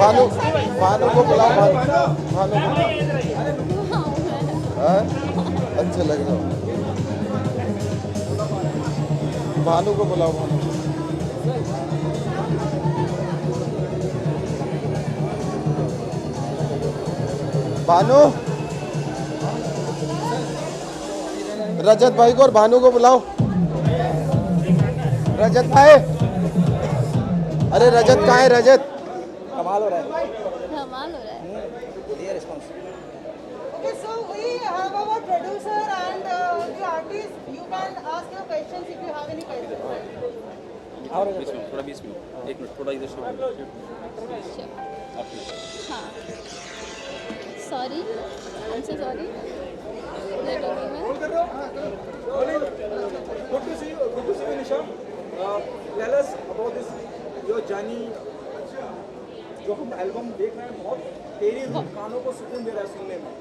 भानु भानु को बुलाओ, भानु हाँ? अच्छे लग रहे हो। भानु को बुलाओ, भानु। भानु, रजत भाई को और भानु को बुलाओ। रजत भाई, अरे रजत कहाँ है? रजत कमाल हो रहा है। कमाल हो रहा है। ये response. Okay, so we have our producer and the artist. You can ask your questions if you have any questions. और 20 मिनट, थोड़ा 20 मिनट, 1 मिनट, थोड़ा इधर से हाँ, sorry, I am so sorry. Good to see you, Nisha. Tell us about this your journey. जो हम album देख रहे हैं बहुत तेरी रूह कानों को सुकून दे रहा है सुनने में.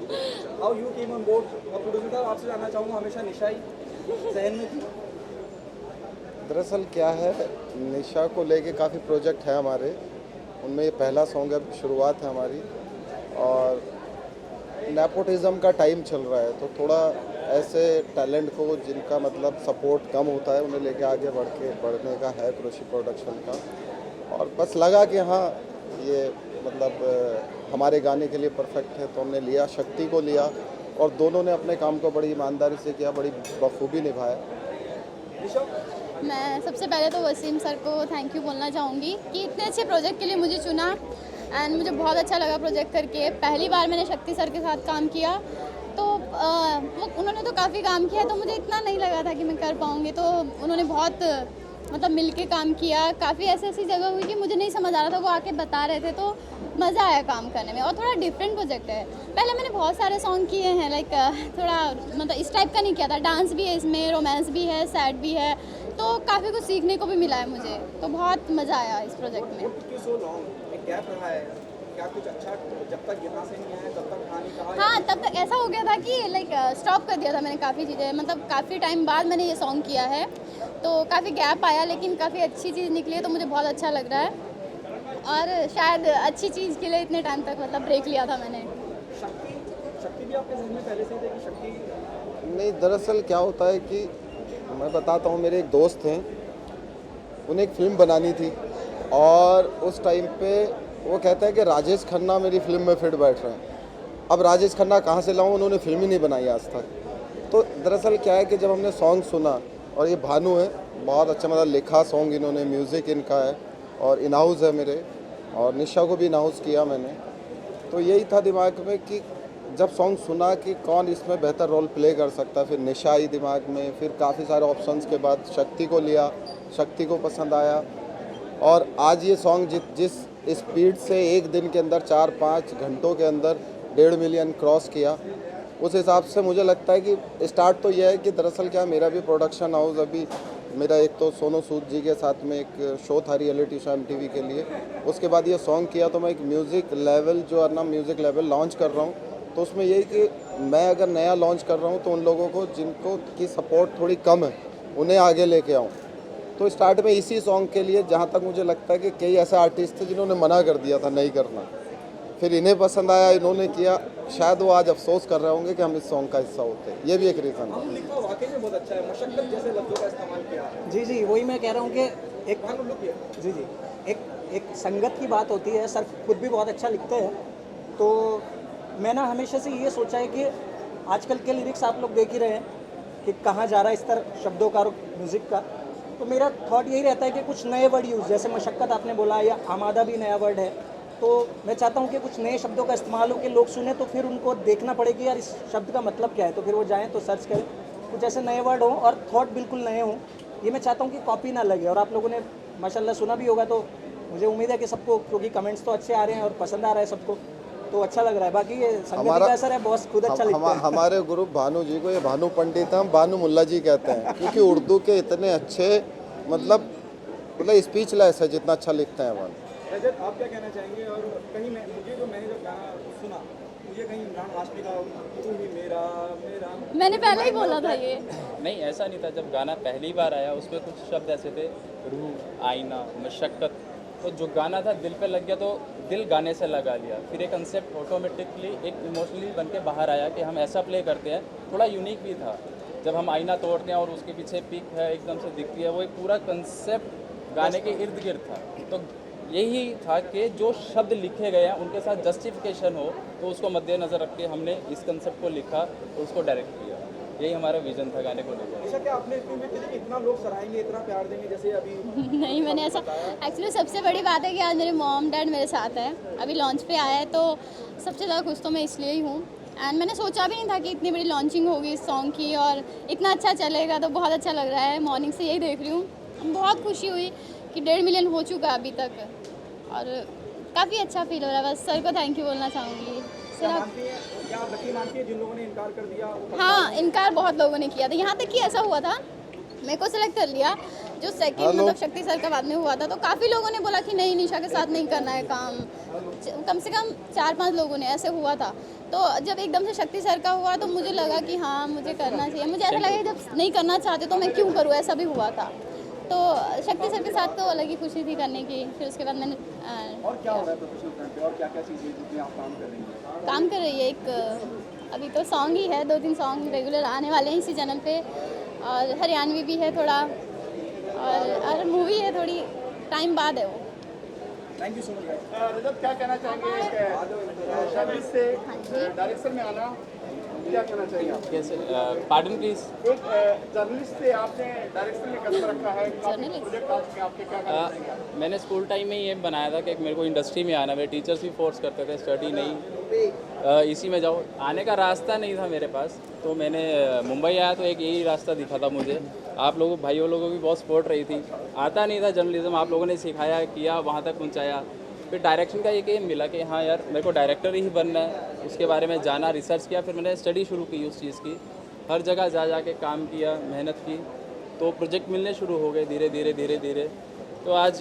How you came on board? और प्रोड्यूसर साहब आपसे जानना चाहूँगा, हमेशा निशा ही सहन में थी. दरअसल क्या है, निशा को लेके काफ़ी प्रोजेक्ट है हमारे, उनमें ये पहला सॉन्ग है, शुरुआत है हमारी। और नेपोटिज्म का टाइम चल रहा है, तो थोड़ा ऐसे टैलेंट को जिनका मतलब सपोर्ट कम होता है उन्हें लेके आगे बढ़ने का है कृषि प्रोडक्शन का। और बस लगा कि हाँ ये मतलब हमारे गाने के लिए परफेक्ट है, तो हमने लिया, शक्ति को लिया और दोनों ने अपने काम को बड़ी ईमानदारी से किया, बड़ी बखूबी निभाया। मैं सबसे पहले तो वसीम सर को थैंक यू बोलना चाहूँगी कि इतने अच्छे प्रोजेक्ट के लिए मुझे चुना एंड मुझे बहुत अच्छा लगा प्रोजेक्ट करके। पहली बार मैंने शक्ति सर के साथ काम किया, तो उन्होंने तो काफ़ी काम किया, तो मुझे इतना नहीं लगा था कि मैं कर पाऊँगी। तो उन्होंने बहुत मतलब मिल के काम किया। काफ़ी ऐसी जगह हुई कि मुझे नहीं समझ आ रहा था, वो आके बता रहे थे, तो मज़ा आया काम करने में। और थोड़ा डिफरेंट प्रोजेक्ट है। पहले मैंने बहुत सारे सॉन्ग किए हैं, लाइक थोड़ा मतलब इस टाइप का नहीं किया था। डांस भी है इसमें, रोमांस भी है, सैड भी है, तो काफ़ी कुछ सीखने को भी मिला है मुझे, तो बहुत मज़ा आया इस प्रोजेक्ट में। So long, एक गैप रहा है, क्या कुछ अच्छा जब तक यहाँ से नहीं आया तब तक कहानी कहा? हाँ, तब तक ऐसा हो गया था कि लाइक स्टॉप कर दिया था मैंने काफ़ी चीज़ें, मतलब काफ़ी टाइम बाद मैंने ये सॉन्ग किया है, तो काफ़ी गैप आया, लेकिन काफ़ी अच्छी चीज़ निकली है, तो मुझे बहुत अच्छा लग रहा है। और शायद अच्छी चीज़ के लिए इतने टाइम तक मतलब ब्रेक लिया था मैंने। शक्ति भी आपके जहन में पहले से ही थी कि शक्ति? नहीं, दरअसल क्या होता है कि मैं बताता हूँ, मेरे एक दोस्त हैं, उन्हें एक फ़िल्म बनानी थी और उस टाइम पे वो कहता है कि राजेश खन्ना मेरी फिल्म में फिट बैठ रहे हैं। अब राजेश खन्ना कहाँ से लाऊं, उन्होंने फिल्म ही नहीं बनाई आज तक। तो दरअसल क्या है कि जब हमने सॉन्ग सुना, और ये भानु है, बहुत अच्छा मतलब लिखा सॉन्ग इन्होंने, म्यूज़िक इनका है और इन हाउस है मेरे, और निशा को भी इन हाउस किया मैंने। तो यही था दिमाग में कि जब सॉन्ग सुना कि कौन इसमें बेहतर रोल प्ले कर सकता है, फिर निशा आई दिमाग में, फिर काफ़ी सारे ऑप्शंस के बाद शक्ति को लिया, शक्ति को पसंद आया। और आज ये सॉन्ग जिस स्पीड से एक दिन के अंदर 4-5 घंटों के अंदर 1.5 मिलियन क्रॉस किया, उस हिसाब से मुझे लगता है कि स्टार्ट तो यह है कि दरअसल क्या मेरा भी प्रोडक्शन हाउस, अभी मेरा एक तो सोनू सूद जी के साथ में एक शो था रियलिटी शो MTV के लिए, उसके बाद ये सॉन्ग किया, तो मैं एक म्यूज़िक लेवल जो है ना, म्यूज़िक लेवल लॉन्च कर रहा हूँ। तो उसमें यही कि मैं अगर नया लॉन्च कर रहा हूँ तो उन लोगों को जिनको की सपोर्ट थोड़ी कम है उन्हें आगे लेके आऊँ। तो स्टार्ट में इसी सॉन्ग के लिए, जहाँ तक मुझे लगता है कि कई ऐसे आर्टिस्ट थे जिन्होंने मना कर दिया था नहीं करना, फिर इन्हें पसंद आया, इन्होंने किया। शायद वो आज अफसोस कर रहे होंगे कि हम इस सॉन्ग का हिस्सा होते, ये भी एक रीज़न है। लिखा वाकई में बहुत अच्छा है, मशक्कत जैसे लफ्ज़ों का इस्तेमाल किया है। जी जी, वही मैं कह रहा हूँ कि एक जी जी एक संगत की बात होती है। सर खुद भी बहुत अच्छा लिखते हैं, तो मैंने हमेशा से ये सोचा है कि आजकल के लिरिक्स आप लोग देख ही रहे हैं कि कहाँ जा रहा है इस तरह शब्दों का और म्यूज़िक का। तो मेरा थॉट यही रहता है कि कुछ नए वर्ड यूज़, जैसे मशक्कत आपने बोला, या आमादा भी नया वर्ड है, तो मैं चाहता हूँ कि कुछ नए शब्दों का इस्तेमाल हो कि लोग सुने तो फिर उनको देखना पड़े कि यार इस शब्द का मतलब क्या है, तो फिर वो जाएँ तो सर्च करें, कुछ ऐसे नए वर्ड हों और थॉट बिल्कुल नए हों। ये मैं चाहता हूँ कि कॉपी ना लगे। और आप लोगों ने माशाल्लाह सुना भी होगा, तो मुझे उम्मीद है कि सबको, क्योंकि कमेंट्स तो अच्छे आ रहे हैं और पसंद आ रहा है सबको, तो अच्छा लग रहा है। बाकी ये संगति का असर है, बॉस खुद अच्छा लिखता है। हमारे ग्रुप भानु जी को, ये भानु पंडित हम भानु मुल्ला जी कहते हैं, क्योंकि उर्दू के इतने अच्छे मतलब स्पीचलेस है जितना अच्छा लिखते हैं भानु। रजत, आप क्या कहना चाहेंगे? और कहीं मैंने जब गाना सुना, मुझे कहीं इमरान हाशमी का तू ही मेरा मेरा, मैंने पहले ही बोला था ये। नहीं, ऐसा नहीं था। जब गाना पहली बार आया उसमें कुछ शब्द ऐसे थे, रूह, आईना, मशक्क़त, तो जो गाना था दिल पे लग गया, तो दिल गाने से लगा लिया। फिर एक कंसेप्ट ऑटोमेटिकली एक इमोशनली बन के बाहर आया कि हम ऐसा प्ले करते हैं। थोड़ा यूनिक भी था, जब हम आईना तोड़ते हैं और उसके पीछे पिक है एकदम से दिखती है, वो एक पूरा कंसेप्ट गाने के इर्द गिर्द था। तो यही था कि जो शब्द लिखे गए हैं उनके साथ जस्टिफिकेशन हो, तो उसको मद्देनज़र रख के हमने इस कंसेप्ट को लिखा और उसको डायरेक्ट किया। यही हमारा विजन था गाने को लेकर। निशा, क्या आपने फिल्म में इतना लोग सराहेंगे, इतना प्यार देंगे जैसे अभी? नहीं, मैंने ऐसा, एक्चुअली सबसे बड़ी बात है कि आज मेरे मॉम डैड मेरे साथ है, अभी लॉन्च पे आया है, तो सबसे ज़्यादा खुश तो मैं इसलिए ही हूँ। एंड मैंने सोचा भी नहीं था कि इतनी बड़ी लॉन्चिंग होगी इस सॉन्ग की और इतना अच्छा चलेगा, तो बहुत अच्छा लग रहा है। मॉर्निंग से यही देख रही हूँ, बहुत खुशी हुई कि 1.5 मिलियन हो चुका है अभी तक और काफ़ी अच्छा फील हो रहा है। बस सर को थैंक यू बोलना चाहूँगी। क्या मानती है, क्या आप लकी मानती है जिन लोगों ने इनकार कर दिया? हाँ, इनकार बहुत लोगों ने किया था, यहाँ तक कि ऐसा हुआ था मेरे को सेलेक्ट कर लिया जो सेकंड मतलब शक्ति सर का बाद में हुआ था, तो काफ़ी लोगों ने बोला कि नहीं निशा के साथ नहीं करना है काम। कम से कम 4-5 लोगों ने ऐसे हुआ था। तो जब एकदम से शक्ति सर का हुआ तो मुझे लगा कि हाँ मुझे करना चाहिए। मुझे ऐसा लगा जब नहीं करना चाहते तो मैं क्यों करूँ, ऐसा भी हुआ था। तो शक्ति सर के साथ तो अलग ही खुशी थी करने की। फिर उसके बाद मैंने और क्या हो रहा है प्रोफेशनल फ्रंट पे, और क्या क्या चीज़ें जिसमें आप काम कर रही हैं? काम कर रही है। एक अभी तो सॉन्ग ही है, 2-3 सॉन्ग रेगुलर आने वाले हैं इसी चैनल पे, और हरियाणवी भी है थोड़ा, और मूवी है थोड़ी टाइम बाद है वो। Thank you so much. Rajat, क्या कहना चाहेंगे जर्नलिस्ट से डायरेक्शन में आना, क्या कहना चाहिए आप? कैसे? Pardon please. एक जर्नलिस्ट से आपने डायरेक्शन में कदम रखा है, काफी प्रोजेक्ट आपके क्या कहना चाहेंगे? मैंने स्कूल टाइम में ये बनाया था कि मेरे को इंडस्ट्री में आना। मेरे टीचर्स भी फोर्स करते थे स्टडी नहीं, इसी में जाओ। आने का रास्ता नहीं था मेरे पास, तो मैंने मुंबई आया तो एक यही रास्ता दिखा था मुझे। आप लोगों भाइयों लोगों की बहुत सपोर्ट रही थी। आता नहीं था जर्नलिज्म, आप लोगों ने सिखाया किया, वहाँ तक पहुँचाया। फिर डायरेक्शन का एक एम मिला कि हाँ यार मेरे को डायरेक्टर ही बनना है। उसके बारे में जाना, रिसर्च किया, फिर मैंने स्टडी शुरू की उस चीज़ की। हर जगह जा के काम किया, मेहनत की, तो प्रोजेक्ट मिलने शुरू हो गए धीरे धीरे। तो आज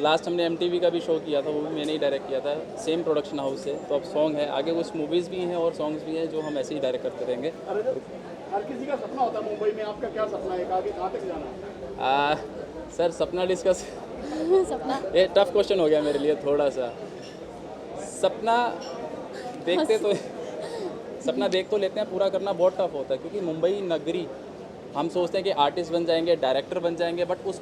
लास्ट हमने MTV का भी शो किया था, वो भी मैंने ही डायरेक्ट किया था, सेम प्रोडक्शन हाउस से। तो अब सॉन्ग है, आगे कुछ मूवीज़ भी हैं और सॉन्ग्स भी हैं जो हम ऐसे ही डायरेक्ट करते रहेंगे। हर किसी का सपना होता है मुंबई में, आपका क्या सपना है, आगे कहाँ तक जाना है? सर सपना डिस्कस सपना ये टफ क्वेश्चन हो गया मेरे लिए थोड़ा सा। सपना देखते तो सपना देख तो लेते हैं, पूरा करना बहुत टफ होता है, क्योंकि मुंबई नगरी हम सोचते हैं कि आर्टिस्ट बन जाएंगे, डायरेक्टर बन जाएंगे, बट उस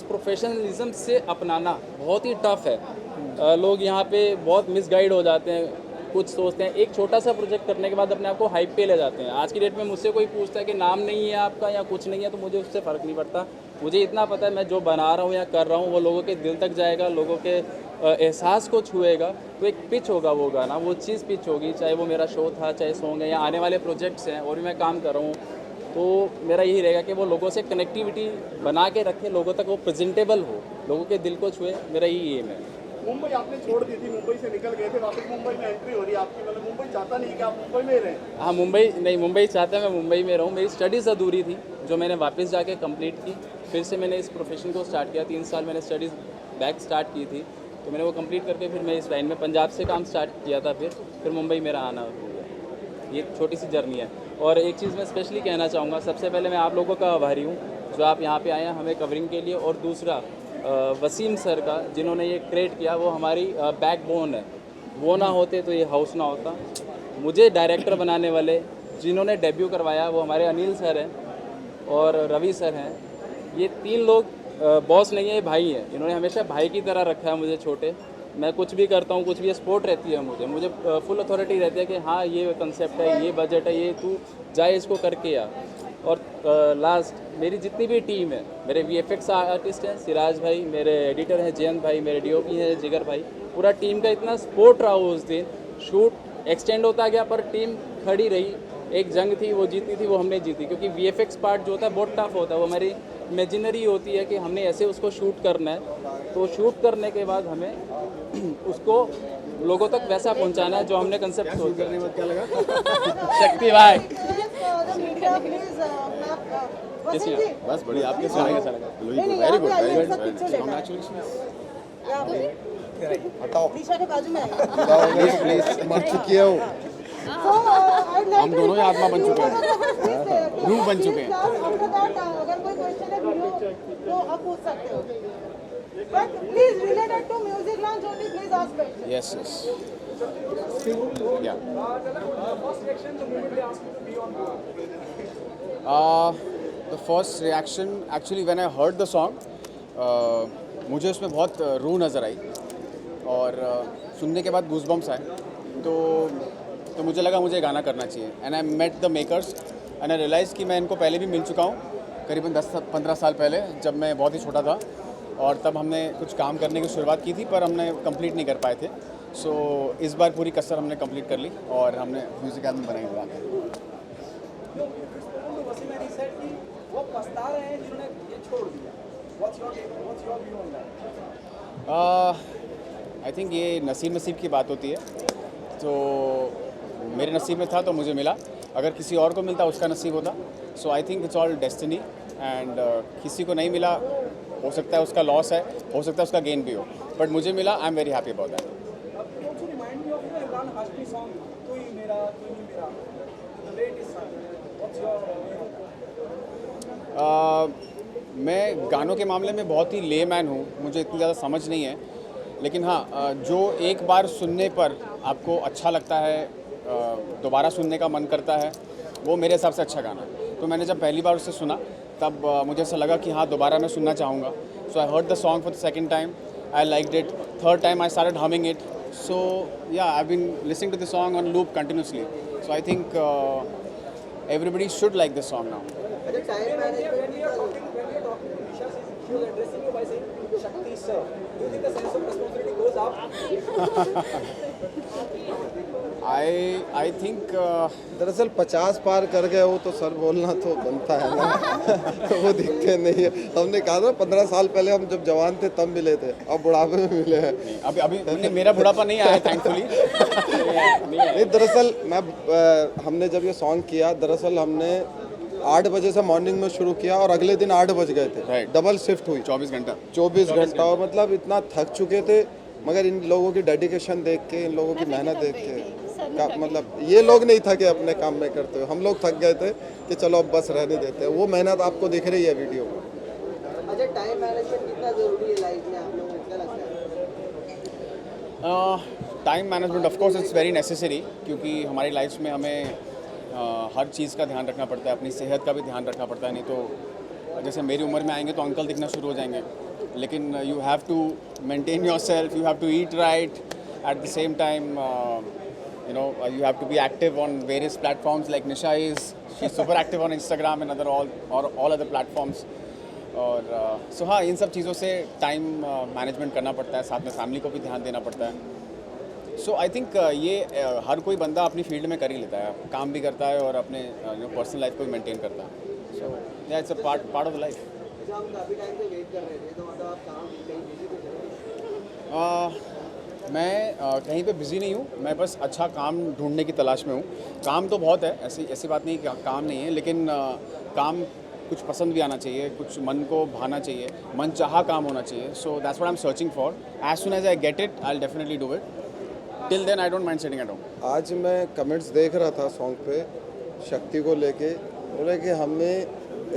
प्रोफेशनलिज्म से अपनाना बहुत ही टफ है। लोग यहाँ पे बहुत मिसगाइड हो जाते हैं। कुछ सोचते हैं एक छोटा सा प्रोजेक्ट करने के बाद अपने आप को हाइप पे ले जाते हैं। आज की डेट में मुझसे कोई पूछता है कि नाम नहीं है आपका या कुछ नहीं है, तो मुझे उससे फ़र्क नहीं पड़ता। मुझे इतना पता है मैं जो बना रहा हूँ या कर रहा हूँ वो लोगों के दिल तक जाएगा, लोगों के एहसास को छुएगा। तो एक पिच होगा वो गाना, वो चीज़ पिच होगी, चाहे वो मेरा शो था, चाहे सॉन्ग है, या आने वाले प्रोजेक्ट्स हैं और भी मैं काम कर रहा हूँ। तो मेरा यही रहेगा कि वो लोगों से कनेक्टिविटी बना के रखे, लोगों तक वो प्रेजेंटेबल हो, लोगों के दिल को छुए। मेरा यही एम है। मुंबई आपने छोड़ दी थी, मुंबई से निकल गए थे, वापस मुंबई में एंट्री हो रही है आपकी, मतलब मुंबई चाहता नहीं कि आप मुंबई में ही रहें? हाँ, मुंबई चाहता है मैं मुंबई में रहूँ। मेरी स्टडीज़ अधूरी थी जो मैंने वापस जाके कंप्लीट की। फिर से मैंने इस प्रोफेशन को स्टार्ट किया। 3 साल मैंने स्टडीज़ बैक स्टार्ट की थी, तो मैंने वो कंप्लीट करके फिर मैं इस लाइन में पंजाब से काम स्टार्ट किया था। फिर मुंबई मेरा आना हो गया। ये छोटी सी जर्नी है। और एक चीज़ मैं स्पेशली कहना चाहूँगा, सबसे पहले मैं आप लोगों का आभारी हूँ जो आप यहाँ पे आए हैं हमें कवरिंग के लिए। और दूसरा वसीम सर का, जिन्होंने ये क्रिएट किया, वो हमारी बैकबोन है। वो ना होते तो ये हाउस ना होता। मुझे डायरेक्टर बनाने वाले जिन्होंने डेब्यू करवाया वो हमारे अनिल सर हैं और रवि सर हैं। ये 3 लोग बॉस नहीं है, ये भाई हैं। इन्होंने हमेशा भाई की तरह रखा है मुझे छोटे। मैं कुछ भी करता हूँ, कुछ भी सपोर्ट रहती है मुझे फुल अथॉरिटी रहती है कि हाँ ये कंसेप्ट है, ये बजट है, ये तू जाए इसको करके आ। और लास्ट मेरी जितनी भी टीम है, मेरे VFX आर्टिस्ट हैं सिराज भाई, मेरे एडिटर हैं जयंत भाई, मेरे DOP हैं जिगर भाई, पूरा टीम का इतना सपोर्ट रहा उस दिन। शूट एक्सटेंड होता गया पर टीम खड़ी रही। एक जंग थी, वो जीती थी, वो हमने जीती, क्योंकि VFX पार्ट जो होता है बहुत टफ होता है। वो हमारी इमेजिनरी होती है कि हमने ऐसे उसको शूट करना है, तो शूट करने के बाद हमें उसको लोगों तक वैसा पहुंचाना है जो हमने कंसेप्ट सोचा। क्या लगा? शक्ति भाई बस बढ़िया, आपके सुनाएंगे सर। वेरी गुड, हटाओ निशा के बाजू में आइए। प्लीज मर चुकी है वो। हम दोनों ही आत्मा बन चुके हैं, रूह बन चुके हैं। अगर कोई क्वेश्चन है वीडियो तो आप पूछ सकते हो। But please related to music launch only, please ask questions. Yes, yes. Yeah. First reaction the moment they asked you to be on board. The first reaction actually when I heard the song, मुझे उसमें बहुत रूह नज़र आई और सुनने के बाद goosebumps आए तो मुझे लगा मुझे गाना करना चाहिए. And I met the makers and I realize कि मैं इनको पहले भी मिल चुका हूँ करीबन 10-15 साल पहले जब मैं बहुत ही छोटा था और तब हमने कुछ काम करने की शुरुआत की थी पर हमने कंप्लीट नहीं कर पाए थे. सो इस बार पूरी कसर हमने कंप्लीट कर ली और हमने म्यूज़िक एल्बम बनाई हुआ है. वसीम अली said कि वो पछता रहे हैं जिन्होंने ये छोड़ दिया. What's your view on that? I think ये नसीब की बात होती है. तो मेरे नसीब में था तो मुझे मिला. अगर किसी और को मिलता उसका नसीब होता. So I think it's all destiny and किसी को नहीं मिला हो सकता है उसका लॉस है, हो सकता है उसका गेन भी हो, बट मुझे मिला. आई am very happy about that. Also remind me of Imran Hashmi song तू ही मेरा the way it is sung. What's your view on that? मैं गानों के मामले में बहुत ही लेमैन हूँ, मुझे इतनी ज़्यादा समझ नहीं है. लेकिन हाँ, जो एक बार सुनने पर आपको अच्छा लगता है, दोबारा सुनने का मन करता है, वो मेरे हिसाब से अच्छा गाना है. तो मैंने जब पहली बार उसे सुना तब मुझे ऐसा लगा कि हाँ दोबारा मैं सुनना चाहूँगा. So I heard the song for the second time, I liked it. Third time I started humming it. So yeah I been listening to the song on loop continuously. So I think everybody should like this song now. When we are talking to Nisha, she was addressing you by saying Shakti sir. Do you think the sense of responsibility goes up? I think दरअसल 50 पार कर गए हो तो sir बोलना तो बनता है ना. वो दिखते नहीं है. हमने कहा था 15 साल पहले हम जब जवान थे तब मिले थे, अब बुढ़ापे में मिले हैं. अभी मेरा बुढ़ापा नहीं आया थैंकफुली. नहीं, दरअसल हमने जब ये सॉन्ग किया, दरअसल हमने 8 बजे से मॉर्निंग में शुरू किया और अगले दिन 8 बज गए थे. Right. डबल शिफ्ट हुई 24 घंटा और मतलब इतना थक चुके थे. मगर इन लोगों की डेडिकेशन देख के, इन लोगों की मेहनत देख के मतलब ये लोग नहीं थके अपने काम में करते हुए. हम लोग थक गए थे कि चलो अब बस रहने देते हैं. वो मेहनत आपको दिख रही है वीडियो में. अच्छा, टाइम मैनेजमेंट कितना ज़रूरी है लाइफ में, आप लोगों को क्या लगता है? Time management of course it's very necessary, क्योंकि हमारी लाइफ में हमें हर चीज़ का ध्यान रखना पड़ता है. अपनी सेहत का भी ध्यान रखना पड़ता है. नहीं तो जैसे मेरी उम्र में आएंगे तो अंकल दिखना शुरू हो जाएंगे. लेकिन you have to maintain yourself, you have to eat right at the same time. You know, you have to be active on various platforms like Nisha is. She's super active on Instagram and all other platforms. और so हाँ, इन सब चीज़ों से time management करना पड़ता है. साथ में फैमिली को भी ध्यान देना पड़ता है. सो आई थिंक ये हर कोई बंदा अपनी फील्ड में कर ही लेता है. काम भी करता है और अपने पर्सनल लाइफ को भी मेंटेन करता है. सो या it's a part of the life. अच्छा, हम काफ़ी टाइम से वेट कर रहे थे, तो मतलब आप काम कहीं बिजी तो थे? मैं कहीं पे बिज़ी नहीं हूँ. मैं बस अच्छा काम ढूंढने की तलाश में हूँ. काम तो बहुत है, ऐसी बात नहीं कि काम नहीं है, लेकिन काम कुछ पसंद भी आना चाहिए, कुछ मन को भाना चाहिए, मन चाहा काम होना चाहिए. So that's what I am searching for. As soon as I get it I will definitely do it. Till then I don't mind sitting at home. आज मैं कमेंट्स देख रहा था सॉन्ग पे शक्ति को लेके. बोले कि हमें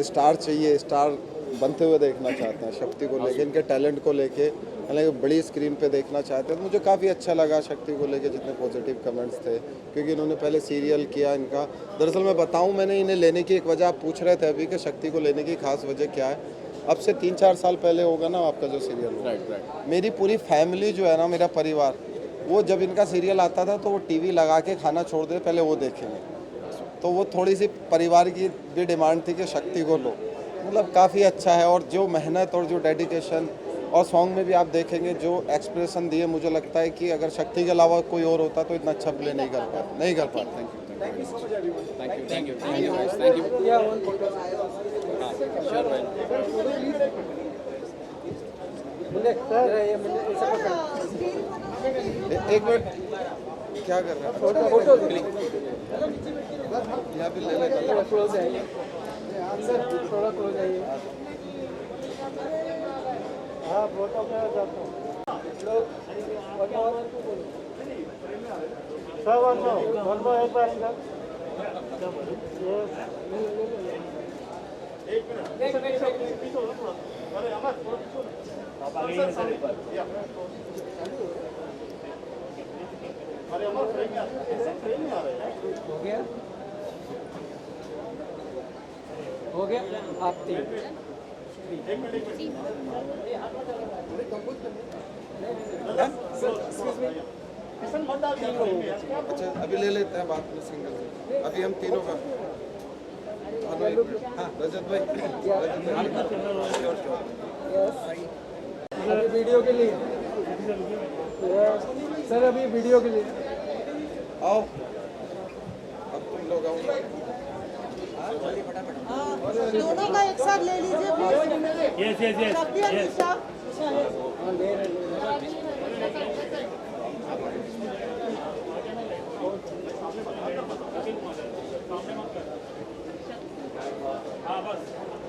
स्टार चाहिए, स्टार बनते हुए देखना चाहते हैं शक्ति को लेके, इनके टैलेंट को लेके हालांकि बड़ी स्क्रीन पे देखना चाहते हैं. तो मुझे काफ़ी अच्छा लगा शक्ति को लेके जितने पॉजिटिव कमेंट्स थे, क्योंकि इन्होंने पहले सीरियल किया इनका. दरअसल मैं बताऊं, मैंने इन्हें लेने की एक वजह, आप पूछ रहे थे अभी कि शक्ति को लेने की खास वजह क्या है. अब से 3-4 साल पहले होगा ना आपका जो सीरियल होगा. राइट. मेरी पूरी फैमिली जो है ना, मेरा परिवार, वो जब इनका सीरियल आता था तो वो टीवी लगा के खाना छोड़ दे पहले वो देखेंगे. तो वो थोड़ी सी परिवार की भी डिमांड थी कि शक्ति को लो. मतलब काफ़ी अच्छा है. और जो मेहनत और जो डेडिकेशन, और सॉन्ग में भी आप देखेंगे जो एक्सप्रेशन दिए, मुझे लगता है कि अगर शक्ति के अलावा कोई और होता तो इतना अच्छा प्ले नहीं कर पाता. Thank you so much everyone. Thank you. Yeah, one photo. एक मिनट, क्या कर रहे हैं? फोटो यहाँ पे ले लेते हैं. क्लोज आइए, थोड़ा क्लोज आइए. हाँ, फोटो में जाता हूँ. लोग सब एक बार हो गया हो गया आप तीन अच्छा अभी ले लेते हैं बात में सिंगल से। अभी हम तीनों का रजत भाई अभी वीडियो के लिए सर अभी वीडियो के लिए आओ अब तुम लोग आओ दोनों का एक साथ ले लीजिए प्लीज। शक्ति अनिशा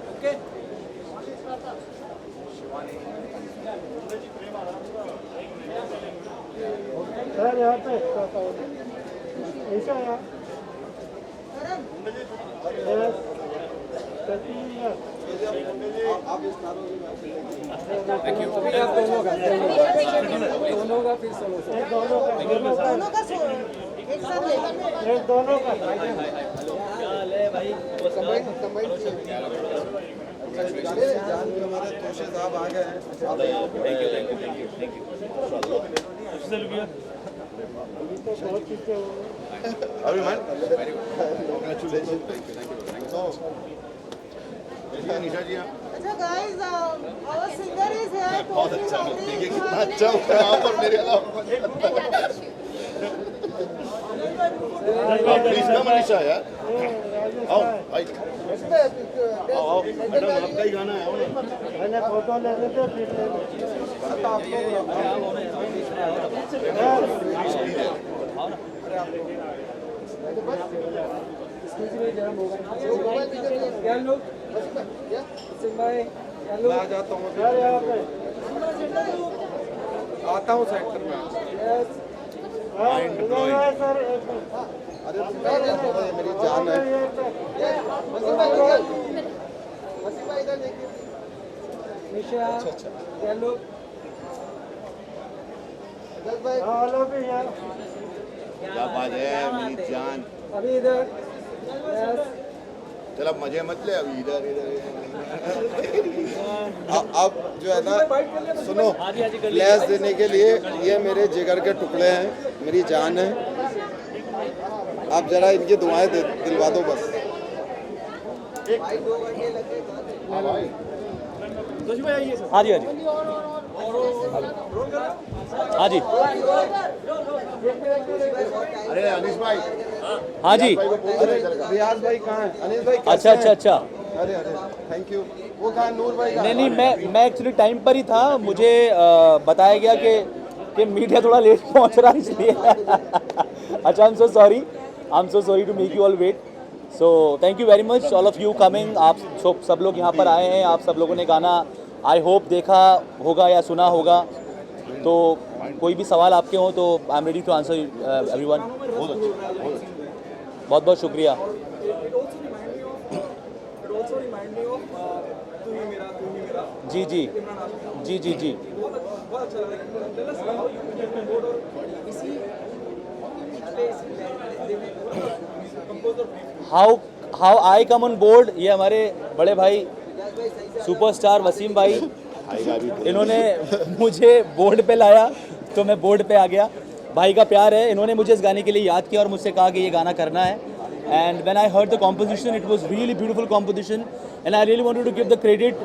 ओके सर यहाँ पे ऐसा यार अभी आप दोनों का फिर सोलो सर दोनों का एक साथ ले लीजिए। दोनों का जान में हमारे तोशे साहब आ गए हैं। निशा जी अच्छा guys our singer is here. बहुत अच्छा देखिए कितना अच्छा हुआ है यहाँ पर मेरे अलावा प्लीज कम निशा यार आओ भाई आओ मैडम आपका ही गाना है आओ ना मैंने फोटो ले लेते फिर ले लेते क्या लोग भाई मैं आ जाता हूँ सर यहाँ पे आता हूँ सेंटर में। हाँ इधर है सर एक अरे मेरी जान है। निशा क्या लोग हेलो भी यहाँ क्या बात है मेरी जान अभी इधर चल अब मजे मत ले अभी इधर अब जो है ना सुनो फ्लैश देने के लिए ये मेरे जिगर के टुकड़े हैं, मेरी जान है। आप जरा इनकी दुआएं दिलवा दो बस। हाँ जी हाँ जी हाँ जी अरे अनिश भाई हाँ जी अरे रियाज भाई कहाँ हैं? अनिल भाई कैसे अच्छा अच्छा हैं? अच्छा अरे अरे थैंक यू। वो कहाँ नूर भाई कहाँ? नहीं मैं एक्चुअली टाइम पर ही था। मुझे बताया गया कि मीडिया थोड़ा लेट पहुंच रहा है इसलिए अच्छा I am so sorry to make you all wait. So thank you very much all of you coming. आप सब लोग यहाँ पर आए हैं। आप सब लोगों ने गाना आई होप देखा होगा या सुना होगा। तो कोई भी सवाल आपके हों तो I am ready to answer everyone. बहुत बहुत शुक्रिया। जी जी जी जी जी how I come on board. ये हमारे बड़े भाई सुपरस्टार वसीम भाई, इन्होंने मुझे बोर्ड पे लाया तो मैं बोर्ड पे आ गया। भाई का प्यार है। इन्होंने मुझे इस गाने के लिए याद किया और मुझसे कहा कि ये गाना करना है। And when I heard the composition it was really beautiful composition and I really wanted to give the credit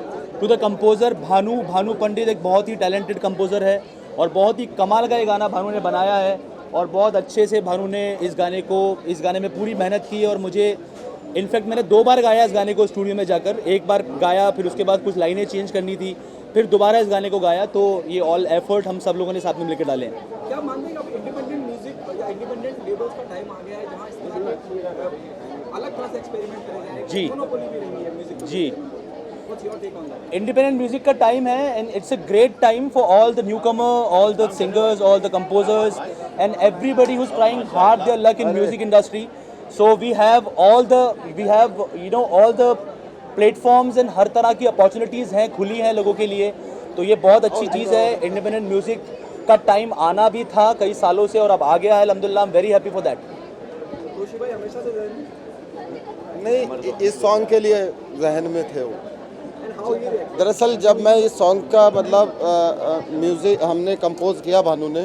to the composer Bhanu Pandit. एक बहुत ही टैलेंटेड कंपोजर है और बहुत ही कमाल का ये गाना भानु ने बनाया है और बहुत अच्छे से भानु ने इस गाने में पूरी मेहनत की है। और मुझे इनफैक्ट मैंने 2 बार गाया इस गाने को स्टूडियो में जाकर। एक बार गाया, फिर उसके बाद कुछ लाइनें चेंज करनी थी, फिर दोबारा इस गाने को गाया। तो ये ऑल एफर्ट हम सब लोगों ने साथ में मिलकर डाले हैं। क्या मानते हैं आप इंडिपेंडेंट म्यूजिक या इंडिपेंडेंट लेबल्स का टाइम आ गया है जहां इस तरह का अलग तरह से एक्सपेरिमेंट करे जाए? जी मोनोपोली भी रही है म्यूजिक जी what's your take on that? Independent music का टाइम है and it's a great time for all the newcomer, all the singers, all the composers and everybody who is trying hard their luck in music industry. So we have all the platforms and हर तरह की opportunities हैं, खुली हैं लोगों के लिए, तो ये बहुत अच्छी चीज़ है। इंडिपेंडेंट म्यूज़िक का टाइम आना भी था कई सालों से और अब आ गया है, अल्हम्दुलिल्लाह, आई am very happy for that. Joshi भाई हमेशा से नहीं, इस सॉन्ग के लिए जहन में थे वो। एंड हाउ ही रिएक्ट दरअसल जब मैं इस सॉन्ग का मतलब म्यूज़िक हमने कंपोज किया, भानु ने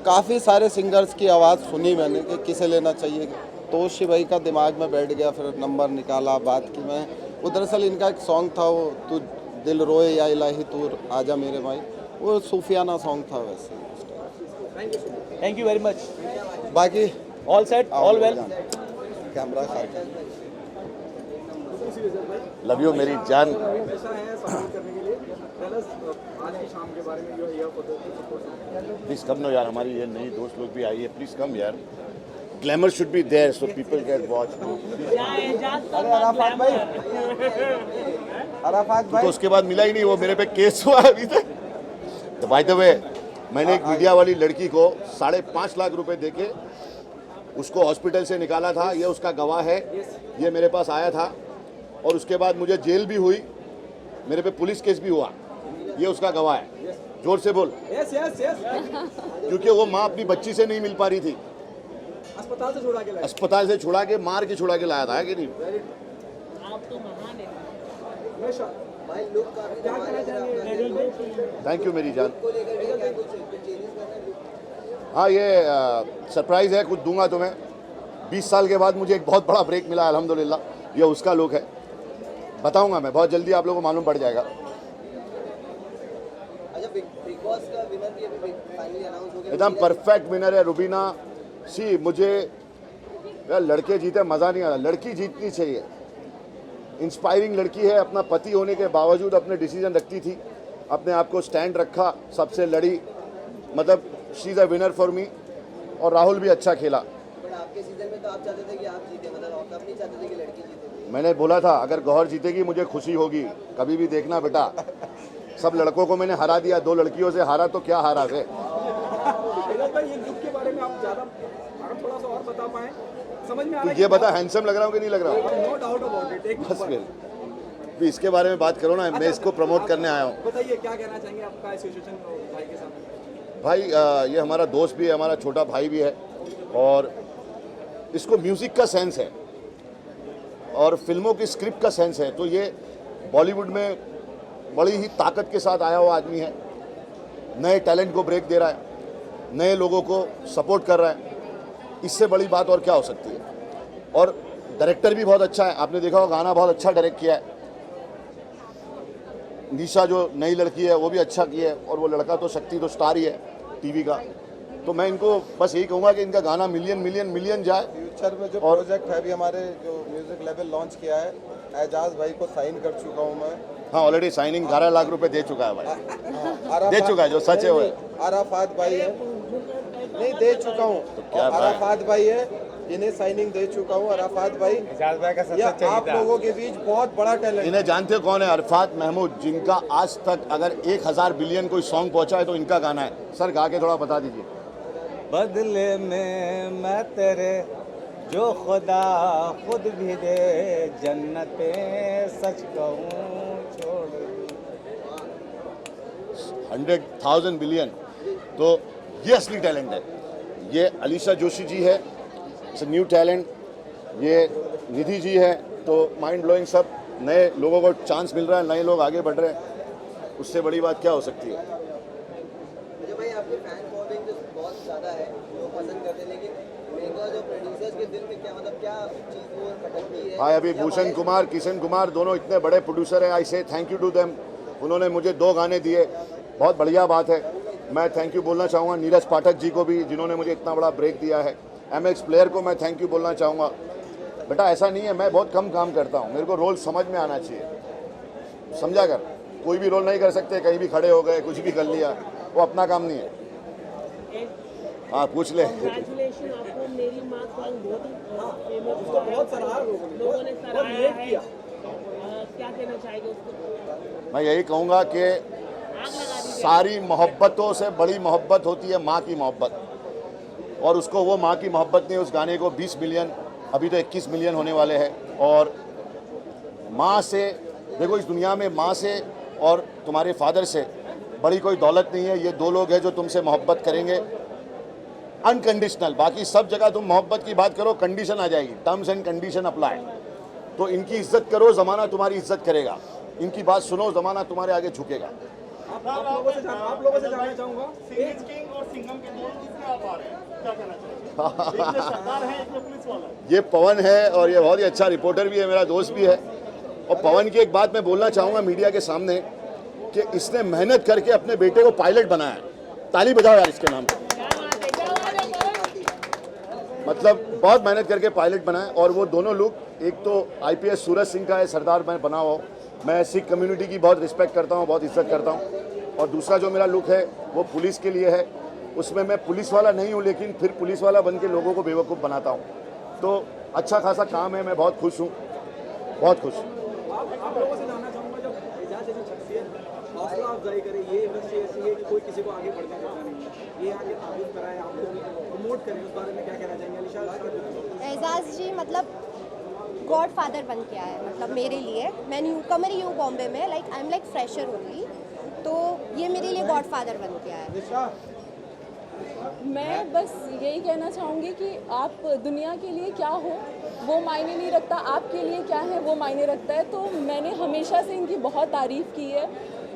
काफ़ी सारे सिंगर्स की आवाज़ सुनी मैंने कि किसे लेना चाहिए, तो शिव भाई का दिमाग में बैठ गया, फिर नंबर निकाला, बात की मैं। वो दरअसल इनका एक सॉन्ग था, वो तू दिल रोए या इलाही तू आजा मेरे माई, वो सूफियाना सॉन्ग था वैसे। Thank you very much. बाकी all set, all well. Camera खा लव यू मेरी जान। हमेशा है सपोर्ट करने के लिए। टेल अस आज की शाम के बारे में, you are here for the support. Please come no यार, हमारी ये नई दोस्त लोग भी आई है, प्लीज कम यार। Glamour should be there so people can watch. अरे अराफात भाई, अराफात तो भाई उसके बाद मिला ही नहीं, वो मेरे पे केस हुआ है अभी तक। तो बाय द वे, मैंने एक मीडिया वाली लड़की को 5.5 लाख रुपए देके उसको हॉस्पिटल से निकाला था, ये उसका गवाह है। ये मेरे पास आया था और उसके बाद मुझे जेल भी हुई, मेरे पे पुलिस केस भी हुआ, ये उसका गवाह है। जोर से बोल। Yes yes yes. क्योंकि वो माँ अपनी बच्ची से नहीं मिल पा रही थी, अस्पताल से छुड़ा के लाए। अस्पताल से छुड़ा के, मार के छुड़ा के लाया था, है कि नहीं? हमेशा भाई लुक काफी क्या कहना चाहेंगे थैंक यू मेरी जान। को लेकर के क्या कुछ चेंजेस करना है? हाँ, ये सरप्राइज़ है, कुछ दूंगा तुम्हें। 20 साल के बाद मुझे एक बहुत बड़ा ब्रेक मिला अल्हम्दुलिल्लाह, ये उसका लुक है, बताऊंगा मैं बहुत जल्दी, आप लोगों को मालूम पड़ जाएगा। अच्छा, बिग बॉस का विनर भी अभी फाइनली अनाउंस हो गया। एकदम परफेक्ट विनर है रुबीना। सी मुझे यार लड़के जीते मज़ा नहीं आता, लड़की जीतनी चाहिए। इंस्पायरिंग लड़की है, अपना पति होने के बावजूद अपने डिसीजन रखती थी, अपने आप को स्टैंड रखा, सबसे लड़ी, मतलब she is a winner for me. और राहुल भी अच्छा खेला। बट आपके सीजन में तो आप चाहते थे कि आप जीते, मतलब आप नहीं चाहते थे कि लड़की जीते। मैंने बोला था अगर गौहर जीतेगी मुझे खुशी होगी, कभी भी देखना बेटा, सब लड़कों को मैंने हरा दिया, 2 लड़कियों से हारा तो क्या हारा थे। भाई ये लुक के बारे में आप ज़्यादा अगर थोड़ा सा और बता पाएं, समझ में आ तू रहा है ये बता, हैंडसम लग रहा हूँ कि नहीं लग रहा हूँ? No doubt about it. एक बस फिर भी इसके बारे में बात करो ना, मैं इसको प्रमोट करने आया हूँ। बताइए क्या कहना चाहेंगे आपका एसोसिएशन भाई के साथ? भाई ये हमारा दोस्त भी है, हमारा छोटा भाई भी है, और इसको म्यूज़िक का सेंस है और फिल्मों की स्क्रिप्ट का सेंस है, तो ये बॉलीवुड में बड़ी ही ताकत के साथ आया हुआ आदमी है। नए टैलेंट को ब्रेक दे रहा है, नए लोगों को सपोर्ट कर रहा है, इससे बड़ी बात और क्या हो सकती है। और डायरेक्टर भी बहुत अच्छा है, आपने देखा होगा, गाना बहुत अच्छा डायरेक्ट किया है। निशा जो नई लड़की है वो भी अच्छा की है, और वो लड़का तो शक्ति तो स्टार ही है टीवी का। तो मैं इनको बस यही कहूँगा कि इनका गाना मिलियन मिलियन मिलियन जाए। फ्यूचर में जो और- प्रोजेक्ट है, अभी हमारे जो म्यूजिक लेवल लॉन्च किया है, एजाज भाई को साइन कर चुका हूँ मैं। हाँ, ऑलरेडी साइनिंग 11 लाख रुपए दे चुका है भाई, अराफात- दे चुका है, जो सच है वो है। अराफात भाई है, नहीं दे चुका हूँ। क्या भाई? अराफात भाई है, इन्हें साइनिंग दे चुका हूँ। अराफात भाई, ये आप लोगों के बीच बहुत बड़ा टैलेंट। इन्हें जानते हो कौन है? अरफात महमूद, जिनका आज तक अगर 1000 बिलियन कोई सॉन्ग पहुंचा है तो इनका गाना है। सर गा के थोड़ा बता दीजिए। बदले में मैं तेरे जो खुदा खुद भी दे, जन्नतें सच कहूँ छोड़ दूँ। 100,000 बिलियन, तो ये असली टैलेंट है। ये अलीशा जोशी जी है, इट्स न्यू टैलेंट। ये निधि जी है, तो माइंड ब्लोइंग, सब नए लोगों को चांस मिल रहा है, नए लोग आगे बढ़ रहे हैं, उससे बड़ी बात क्या हो सकती है। अच्छा भाई, आपके फैन फॉलोइंग जो बहुत ज़्यादा है, वो पसंद करते हैं, लेकिन मेगा जो प्रोड्यूसर्स के दिल में क्या, मतलब क्या चीज़ वो खटकती है? हाँ, अभी भूषण कुमार, किशन कुमार दोनों इतने बड़े प्रोड्यूसर हैं, आई से थैंक यू टू देम। उन्होंने मुझे 2 गाने दिए, बहुत बढ़िया बात है। मैं थैंक यू बोलना चाहूँगा नीरज पाठक जी को भी, जिन्होंने मुझे इतना बड़ा ब्रेक दिया है। MX प्लेयर को मैं थैंक यू बोलना चाहूँगा। बेटा ऐसा नहीं है, मैं बहुत कम काम करता हूँ, मेरे को रोल समझ में आना चाहिए, समझा कर। कोई भी रोल नहीं कर सकते, कहीं भी खड़े हो गए, कुछ भी कर लिया, वो अपना काम नहीं है। हाँ, पूछ ले। कांग्रेचुलेशन आपको, मेरी माँ सॉन्ग बहुत ही फेमस उसको बहुत सराहा लोगों ने बहुत सराहा लेट है। किया। क्या कहना चाहेंगे उसको? मैं यही कहूँगा कि सारी मोहब्बतों से बड़ी मोहब्बत होती है माँ की मोहब्बत, और उसको वो माँ की मोहब्बत ने उस गाने को 20 मिलियन, अभी तो 21 मिलियन होने वाले हैं। और माँ से देखो इस दुनिया में माँ से और तुम्हारे फादर से बड़ी कोई दौलत नहीं है। ये दो लोग हैं जो तुमसे मोहब्बत करेंगे अनकंडीशनल। बाकी सब जगह तुम मोहब्बत की बात करो, कंडीशन आ जाएगी, टर्म्स एंड कंडीशन अप्लाई। तो इनकी इज्जत करो, ज़माना तुम्हारी इज्जत करेगा। इनकी बात सुनो, ज़माना तुम्हारे आगे झुकेगा। आप लोगों से जानना चाहूँगा, किंग और सिंघम के दोस्त किसमें आप आ रहे हैं, क्या कहना चाहिए? एक में सरदार है, एक में पुलिस वाला है। ये पवन है और ये बहुत ही अच्छा रिपोर्टर भी है, मेरा दोस्त भी है। और पवन की एक बात मैं बोलना चाहूँगा मीडिया के सामने कि इसने मेहनत करके अपने बेटे को पायलट बनाया। ताली बजाओ यार इसके नाम पे। मतलब बहुत मेहनत करके पायलट बनाए। और वो दोनों लोग, एक तो IPS सूरज सिंह का है, सरदार मैं बना हुआ। मैं सिख कम्युनिटी की बहुत रिस्पेक्ट करता हूँ, बहुत इज्जत करता हूँ। और दूसरा जो मेरा लुक है वो पुलिस के लिए है। उसमें मैं पुलिस वाला नहीं हूँ, लेकिन फिर पुलिस वाला बन के लोगों को बेवकूफ़ बनाता हूँ। तो अच्छा खासा काम है, मैं बहुत खुश हूँ, बहुत खुश। आप लोगों से जानना चाहूँगा, जब एजाज जैसी शख्सियत हौसला अफजाई करे, ये इंडस्ट्री ऐसी है कि कोई किसी को आगे बढ़ने देता नहीं, ये आगे तारीफ कराए, आपको प्रमोट करें, उस बारे में क्या कहना चाहेंगे? अलीशा। एजाज जी मतलब गॉड फादर बन के आया है, मतलब मेरे लिए। मैं न्यू कमर ही हूँ बॉम्बे में, like I am like fresher only, तो ये मेरे लिए गॉड फादर बन के आया है। मैं बस यही कहना चाहूँगी कि आप दुनिया के लिए क्या हो वो मायने नहीं रखता, आपके लिए क्या है वो मायने रखता है। तो मैंने हमेशा से इनकी बहुत तारीफ़ की है,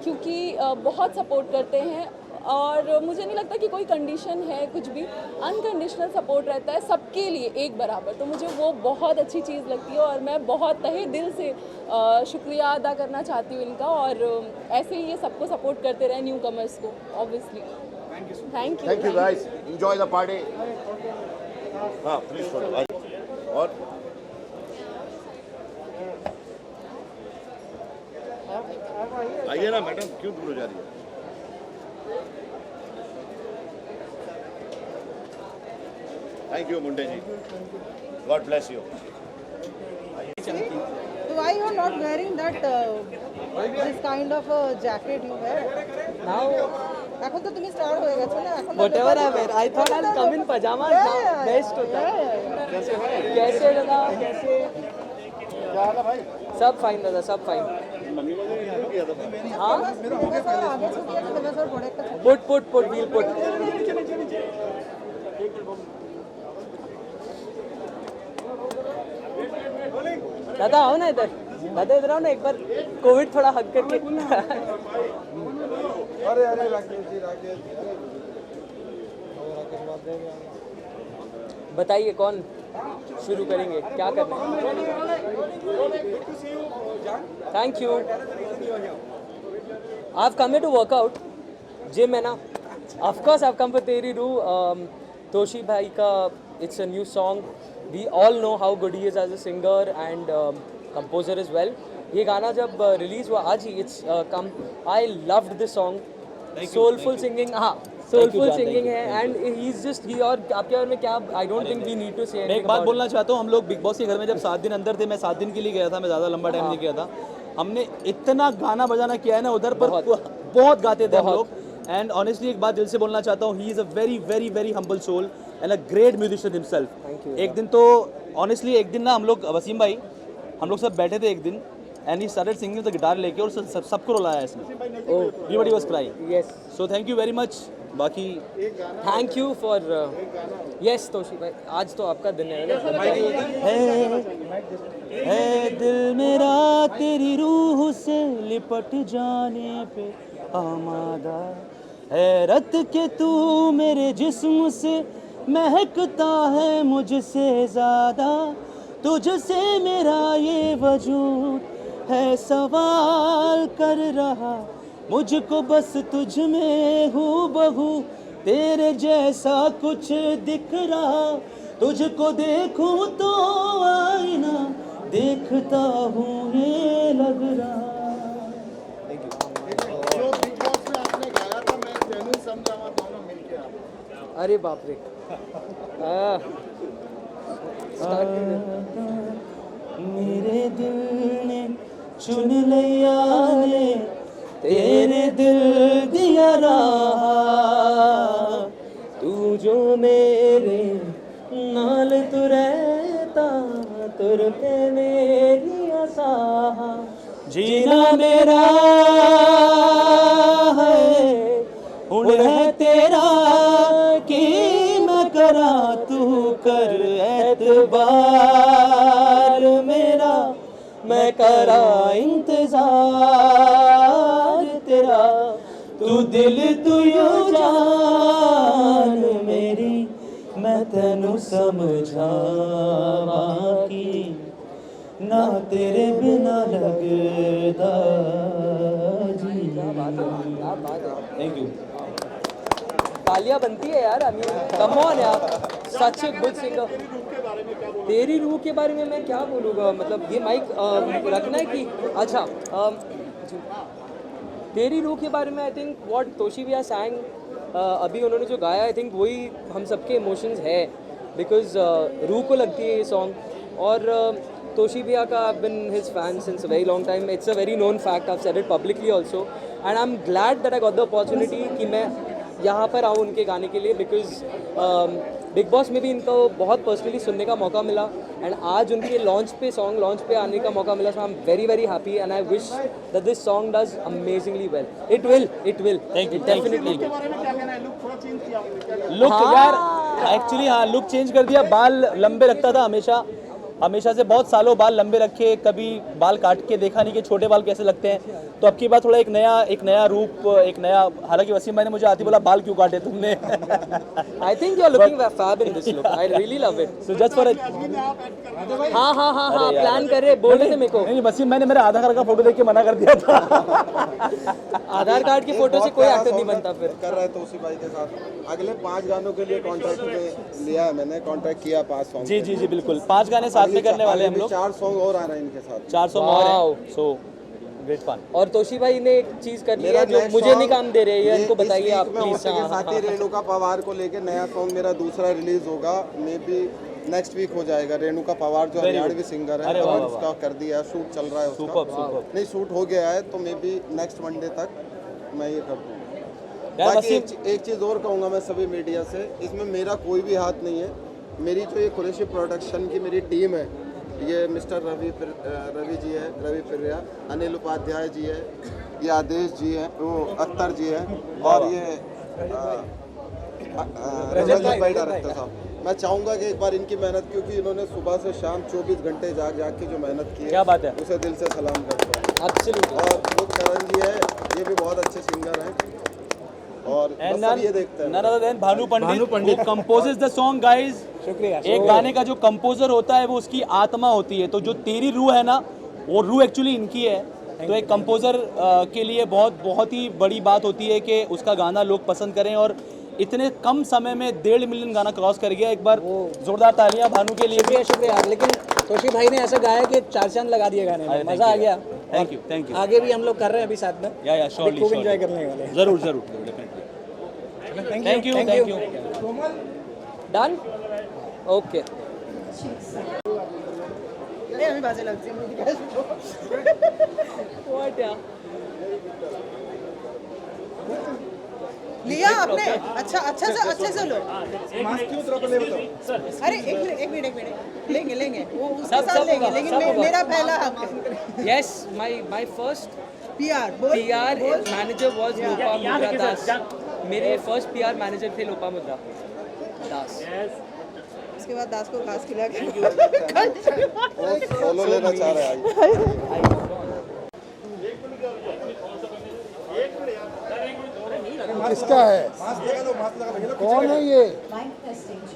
क्योंकि बहुत सपोर्ट करते हैं और मुझे नहीं लगता कि कोई कंडीशन है, कुछ भी अनकंडीशनल सपोर्ट रहता है सबके लिए एक बराबर। तो मुझे वो बहुत अच्छी चीज़ लगती है और मैं बहुत तहे दिल से शुक्रिया अदा करना चाहती हूँ इनका। और ऐसे ही ये सबको सपोर्ट करते रहे, न्यू कमर्स को obviously. Thank you guys, enjoy the party. हाँ प्लीज। और आइए ना मैडम, क्यों दूर हो जा रही है? Thank you Munde ji, god bless you. So why you are not wearing that this kind of a jacket you wear? Now, এখন তো তুমি স্টার হয়ে গেছো না, এখন whatever I wear, I thought I'll come in pajamas now. Best होता है। कैसे दादा, कैसे? क्या हाल है भाई? सब फाइन दादा, सब फाइन। हाँ? आगे छुट्टियां तो मैं सर बड़े का पुट व्हील पुट। दादा आओ ना इधर, दादा इधर आओ ना एक बार, कोविड थोड़ा हग करके। अरे राकेश जी बताइए कौन शुरू करेंगे, क्या करना है? Thank you. I've come here to work out, gym है ना। Of course I've come for तेरी रूह, तोशी भाई का it's a new song. We all know how good he is as a singer and composer as well. ये गाना जब release हुआ आज ही, it's come. I loved this song. Soulful singing, हाँ soulful singing है and he's just he। और आपके बारे में क्या, I don't think we need to say anything। मैं एक बात बोलना चाहता हूँ, हम लोग बिग बॉस के घर में जब 7 दिन अंदर थे, मैं 7 दिन के लिए गया था, मैं ज़्यादा लंबा टाइम नहीं गया था। हमने इतना गाना बजाना किया है ना उधर पर, बहुत गाते थे हम लोग। एंड ऑनेस्टली एक बात दिल से बोलना चाहता हूँ, he is a very very very humble soul and a great musician himself. एक दिन तो ऑनेस्टली एक दिन ना हम लोग, वसीम भाई हम लोग सब बैठे थे एक दिन, and he started singing the guitar लेके और सबको रुलाया इसने। Everybody was crying. Yes, so thank you very much. बाकी thank you for yes Toshi भाई, आज तो आपका दिन है। दिल मेरा तेरी रूह से लिपट जाने पे आमादा, हैरत के तू मेरे जिस्म से महकता है मुझसे ज़्यादा, तुझसे मेरा ये वजूद है सवाल कर रहा, मुझको बस तुझ में हूबहू तेरे जैसा कुछ दिख रहा, तुझको देखूं तो आईना देखता हूँ ये लग रहा। जो बिग बॉस में आपने गाया था, मैं जेन्युइन समझा हुआ दोनों मिलके आप। अरे बाप रे, मेरे दिल ने चुन लिया ने तेरे दिल दिया रहा, तू जो मेरे नाल तू रहता तुर पे मेरी आसा, जीना तेरा मेरा है हुण है तेरा कि मैं करा तू कर एतबार मेरा मैं करा इंतजार तेरा तू दिल तू यू जान मेरी मैं तेनू समझावा की ना तेरे बिना लगदा जी। Thank you. तालियां बनती है यार, कम ऑन यार, सच ए गुड सिंगर। तेरी रूह के बारे में मैं क्या बोलूँगा, मतलब ये माइक रखना है कि अच्छा तेरी रूह के बारे में आई थिंक व्हाट तोशी भैया सैंग अभी उन्होंने जो गाया आई थिंक वही हम सबके इमोशंस है, बिकॉज रूह को लगती है ये सॉन्ग। और तोशी भैया का I been his fan since a very long time, it's a very known fact, I have said it publicly also and I am glad that I got the opportunity कि मैं यहाँ पर आऊँ उनके गाने के लिए, बिकॉज बिग बॉस में भी इनको बहुत पर्सनली सुनने का मौका मिला एंड आज उनके सॉन्ग लॉन्च पे आने का मौका मिला, so I am very very happy and I wish that this song does amazingly well. It will thank you definitely. के बारे में क्या कहना है? लुक थोड़ा चेंज किया आपने? लुक यार एक्चुअली हाँ लुक चेंज कर दिया, बाल लंबे रखता था हमेशा से, बहुत सालों बाल लंबे रखे, कभी बाल काट के देखा नहीं कि छोटे बाल कैसे लगते हैं, तो अब की बार थोड़ा एक नया रूप, एक नया, हालांकि वसीम भाई ने मुझे आती बोला बाल क्यों काटे तुमने। I think you are looking fab in this look, I really love it. So just for हाँ प्लान कर रहे, बोल रहे थे मेरे को। नहीं वसीम मैंने मेरे आधार कार्ड का फोटो देख के मना कर दिया था। आधार कार्ड की फोटो से कोई एक्टर नहीं बनता फिर। कर रहा है तोशी भाई के साथ अगले 5 गानों के लिए कॉन्ट्रैक्ट में लिया है मैंने, कॉन्ट्रैक्ट किया 5 सॉन्ग। जी बिल्कुल 5 गाने साथ में करने वाले हम लोग, 4 सॉन्ग और आ रहे हैं इनके साथ, 4 सॉन्ग और हैं, सो ग्रेट फन। और तोशी भाई ने एक चीज कर लिया जो मुझे नहीं काम दे रहे हैं, इनको बताइए आप प्लीज। साथी रेणुका पवार को लेके नया सॉन्ग मेरा दूसरा रिलीज होगा, मे बी नेक्स्ट वीक हो जाएगा। रेणुका पवार जो हरियाणवी सिंगर है, और उसका कर दिया, शूट चल रहा है उसका, नहीं शूट हो गया है, तो मे बी नेक्स्ट मंडे तक मैं ये कर दूँगा। बाकी एक चीज़ और कहूँगा मैं सभी मीडिया से, इसमें मेरा कोई भी हाथ नहीं है, मेरी जो ये कुरैशी प्रोडक्शन की मेरी टीम है, ये मिस्टर रवि जी है, रवि फिरिया, अनिल उपाध्याय जी है, ये आदेश जी है, वो अख्तर जी है, और ये रजत भाई डायरेक्टर साहब। मैं चाहूँगा कि एक बार इनकी मेहनत, क्योंकि इन्होंने सुबह से शाम 24 घंटे जाग के जो मेहनत की है, क्या बात है, उसे दिल से सलाम करता हूँ। एब्सोल्युटली। और वो करण जी है, ये भी बहुत अच्छे सिंगर हैं, और बस सब ये देखते हैं। none other than Bhanu Pandit composes the song guys. शुक्रिया। एक गाने का जो कंपोजर होता है वो उसकी आत्मा होती है, तो जो तेरी रूह है ना, वो रूह एक्चुअली इनकी है। तो एक कंपोजर के लिए बहुत ही बड़ी बात होती है कि उसका गाना लोग पसंद करें, और इतने कम समय में 1.5 मिलियन गाना क्रॉस कर गया। एक बार जोरदार तालियां भानु के लिए। शुक्रिया। लेकिन तोशी भाई ने ऐसा गाया कि 4 चांद लगा दिए गाने में, मजा आ गया। थैंक यू आगे भी हम लोग कर रहे हैं अभी साथ में, या श्योरली खूब एंजॉय करने वाले हैं। जरूर definitely. Thank you done okay. हमें बातें लगती हैं व्हाट यार लिया आपने, अच्छा से लो। अरे एक मिनट लेंगे वो उसके साथ लेंगे, लेकिन मेरा पहला हक है। Yes my first PR manager was Lopamudra Das. मेरे फर्स्ट पीआर मैनेजर थे लोपामुद्रा दास। उसके बाद दास को घास खिला के सोलो लेना चाह रहा है। किसका है, कौन है ये,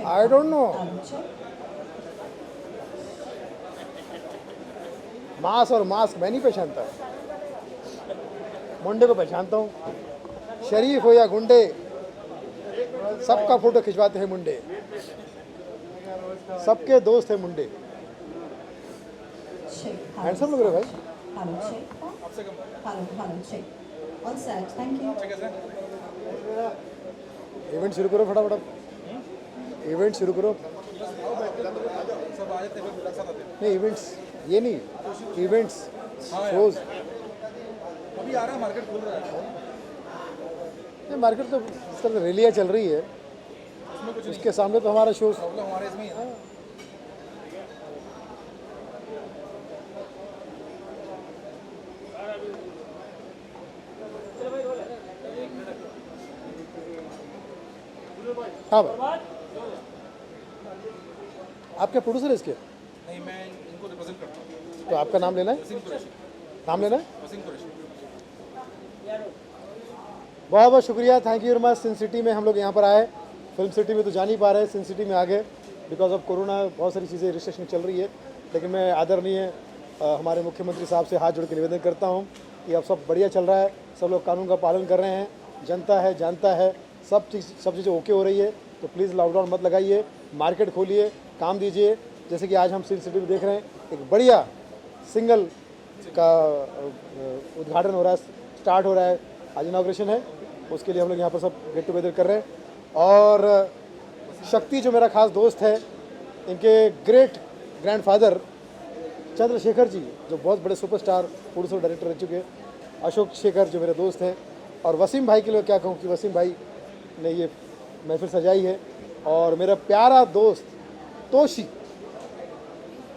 आई डोंट नो। मास और मास्क मैं नहीं पहचानता, मुंडे को पहचानता हूँ। शरीफ हो या गुंडे, सबका फोटो खिंचवाते हैं मुंडे, सबके दोस्त हैं मुंडे। हैंडसम लग रहे भाई। इवेंट शुरू करो फटाफट, इवेंट शुरू करो। नहीं इवेंट्स ये नहीं, इवेंट्स शोज अभी आ रहा है, मार्केट खुल रहा है। मार्केट तो इस तरह रैलियाँ चल रही है, उसके सामने तो हमारा शो हमारे इसमें ही है। हाँ भाई, आप क्या प्रोड्यूसर है इसके? नहीं, मैं इनको रिप्रेजेंट करता हूँ। तो आपका नाम लेना है? नाम लेना है? बहुत बहुत शुक्रिया, thank you very much. Sin city में हम लोग यहाँ पर आए, फिल्म सिटी में तो जा नहीं पा रहे, सिन सिटी में आ गए बिकॉज ऑफ कोरोना। बहुत सारी चीज़ें रिस्ट्रिक्शन चल रही है, लेकिन मैं आदरणीय हमारे मुख्यमंत्री साहब से हाथ जोड़ के निवेदन करता हूँ कि अब सब बढ़िया चल रहा है, सब लोग कानून का पालन कर रहे हैं, जनता है जानता है, सब चीज़ें ओके हो रही है। तो प्लीज़ लॉकडाउन मत लगाइए, मार्केट खोलिए, काम दीजिए। जैसे कि आज हम सिन सिटी में देख रहे हैं, एक बढ़िया सिंगल का उद्घाटन हो रहा है, स्टार्ट हो रहा है, आज इनॉग्रेशन है, उसके लिए हम लोग यहाँ पर सब गेट टुगेदर कर रहे हैं। और शक्ति जो मेरा खास दोस्त है, इनके ग्रेट ग्रैंडफादर चंद्रशेखर जी जो बहुत बड़े सुपरस्टार प्रोड्यूसर डायरेक्टर रह चुके हैं, अशोक शेखर जो मेरे दोस्त हैं, और वसीम भाई के लिए क्या कहूँ कि वसीम भाई ने ये महफिल सजाई है। और मेरा प्यारा दोस्त तोशी,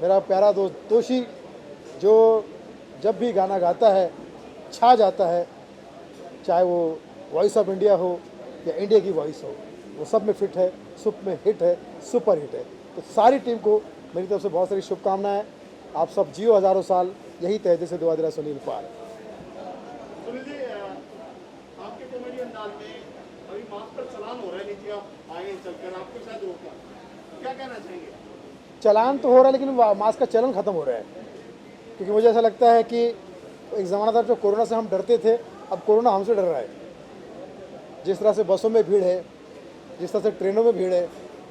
मेरा प्यारा दोस्त तोशी जो जब भी गाना गाता है छा जाता है, चाहे वो वॉइस ऑफ इंडिया हो या इंडिया की वॉइस हो, वो सब में फिट है, सुप में हिट है, सुपर हिट है। तो सारी टीम को मेरी तरफ से बहुत सारी शुभकामनाएं। आप सब जियो हज़ारों साल, यही तहदे से दुआ दे रहा सुनील पाल। सुनील जी, आपके कॉमेडी अंदाज में अभी मास्क पर चलान हो रहा है, नीचे आप आए चलकर, आपको शायद रोका, क्या कहना चाहेंगे? चलान तो हो रहा है, लेकिन मास्क का चलन ख़त्म हो रहा है, क्योंकि मुझे ऐसा लगता है कि एक ज़माना था जो कोरोना से हम डरते थे, अब कोरोना हमसे डर रहा है। जिस तरह से बसों में भीड़ है, जिस तरह से ट्रेनों में भीड़ है,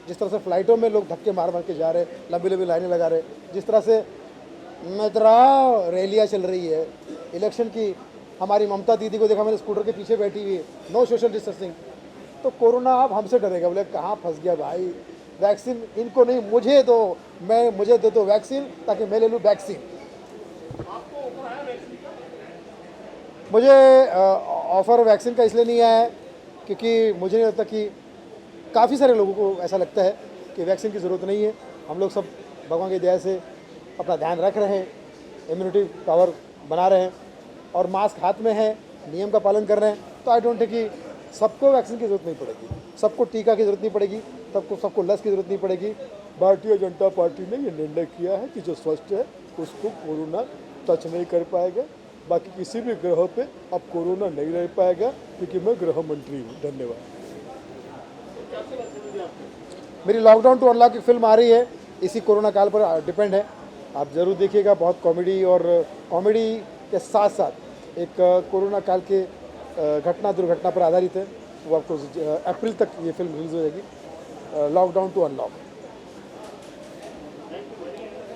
जिस तरह से फ़्लाइटों में लोग धक्के मार मार के जा रहे, लंबी लंबी लाइनें लगा रहे, जिस तरह से मित्रा रैलियाँ चल रही है इलेक्शन की, हमारी ममता दीदी को देखा मैंने स्कूटर के पीछे बैठी हुई, नो सोशल डिस्टेंसिंग। तो कोरोना अब हमसे डरेगा। बोले कहाँ फंस गया भाई, वैक्सीन इनको नहीं मुझे दो, मुझे दे दो वैक्सीन ताकि मैं ले लूँ वैक्सीन। मुझे ऑफ़र वैक्सीन का इसलिए नहीं आया है क्योंकि मुझे नहीं लगता कि, काफ़ी सारे लोगों को ऐसा लगता है कि वैक्सीन की ज़रूरत नहीं है। हम लोग सब भगवान की दया से अपना ध्यान रख रहे हैं, इम्यूनिटी पावर बना रहे हैं, और मास्क हाथ में है, नियम का पालन कर रहे हैं। तो आई डोंट थिंक कि सबको वैक्सीन की ज़रूरत नहीं पड़ेगी, सबको टीका की ज़रूरत नहीं पड़ेगी, सबको लस की ज़रूरत नहीं पड़ेगी। भारतीय जनता पार्टी ने ये निर्णय किया है कि जो स्वस्थ है उसको कोरोना टच नहीं कर पाएगा, बाकी किसी भी ग्रह पे अब कोरोना नहीं रह पाएगा, क्योंकि मैं गृह मंत्री हूँ। धन्यवाद। मेरी लॉकडाउन टू अनलॉक की फिल्म आ रही है, इसी कोरोना काल पर डिपेंड है, आप ज़रूर देखिएगा। बहुत कॉमेडी, और कॉमेडी के साथ साथ एक कोरोना काल के घटना दुर्घटना पर आधारित है। वो आपको अप्रैल तक ये फिल्म रिलीज हो जाएगी, लॉकडाउन टू अनलॉक।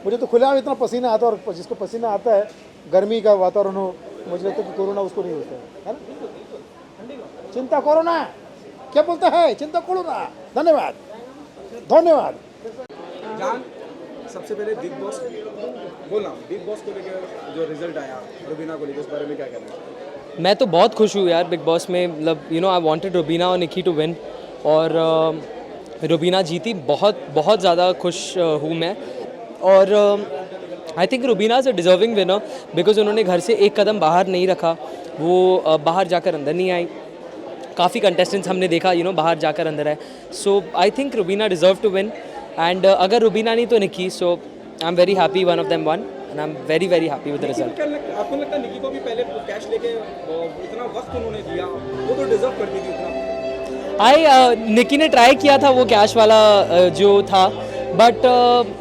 मुझे तो खुलेआम इतना पसीना आता है, और जिसको पसीना आता है, गर्मी का वातावरण हो, मुझे लगता है कि कोरोना उसको नहीं होता है ना। चिंता कोरोना क्या बोलता है, चिंता कोरोना। धन्यवाद धन्यवाद। जान, सबसे पहले बिग बॉस बोला, बिग बॉस को लेकर जो रिजल्ट आया रुबीना को लेकर, उस बारे में क्या कहना है? मैं तो बहुत खुश हूँ यार बिग बॉस में, मतलब you know I wanted Rubina और निकी टू विन, और रुबीना जीती। बहुत बहुत ज़्यादा खुश हूँ मैं, और आई think Rubina is a deserving winner because उन्होंने घर से एक कदम बाहर नहीं रखा, वो बाहर जाकर अंदर नहीं आई। काफ़ी कंटेस्टेंट्स हमने देखा बाहर जाकर अंदर आए। So I think Rubina deserve to win, and अगर रुबीना नहीं तो Nikki. So I am very happy one of them won, and I am very happy with the result. आपको लगता है निकी को भी पहले कैश लेके इतना वक्त उन्होंने दिया, वो तो डिजर्व करती थी उतना? निकी ने ट्राई किया था वो कैश वाला जो था, बट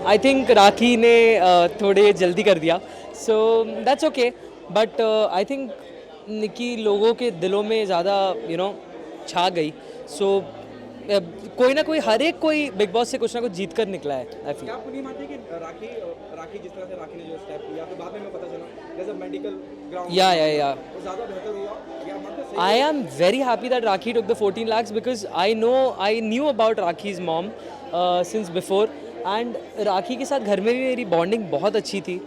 आई थिंक राखी ने थोड़े जल्दी कर दिया। So that's okay, but I think Nikki लोगों के दिलों में ज़्यादा छा गई। सो कोई ना कोई, हर एक कोई बिग बॉस से कुछ ना कुछ जीत कर निकला है। आई फील आपको नहीं मानते कि राखी जिस तरह से राखी ने जो स्टेप किया, फिर बाद में पता चला जैसे मेडिकल ग्राउंड या ज़्यादा बेहतर हुआ, या मतलब I am very happy that Rakhi took the 14 lakhs because I knew about Rakhi's mom since before, and Rakhi के साथ घर में भी मेरी बॉन्डिंग बहुत अच्छी थी,